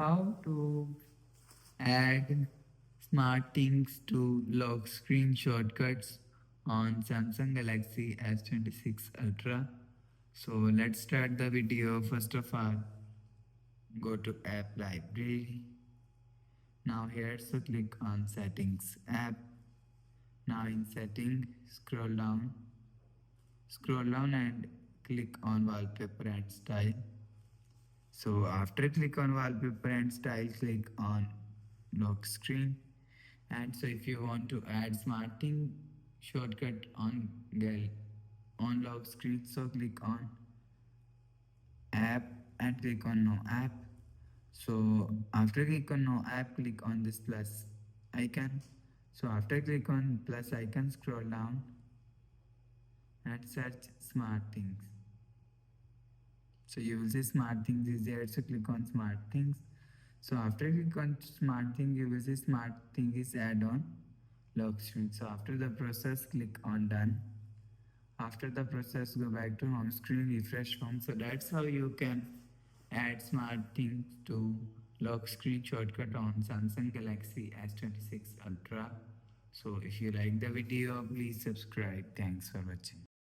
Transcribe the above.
how to add SmartThings to lock screen shortcuts on Samsung Galaxy S26 Ultra. So let's start the video. First of all, go to app library. Now here, so click on settings app. Now in setting, scroll down and click on wallpaper and style. So after click on wallpaper and style, click on lock screen. And so if you want to add SmartThing shortcut on lock screen, so click on app and click on no app. So after click on no app, click on this plus icon. So after click on plus icon, scroll down and search SmartThings. So you will see SmartThings is there. So click on SmartThings. So after click on SmartThings, you will see SmartThings is add-on lock screen. So after the process, click on done. After the process, go back to home screen, refresh home. So that's how you can add SmartThings to lock screen shortcut on Samsung Galaxy S26 Ultra. So if you like the video, please subscribe. Thanks for watching.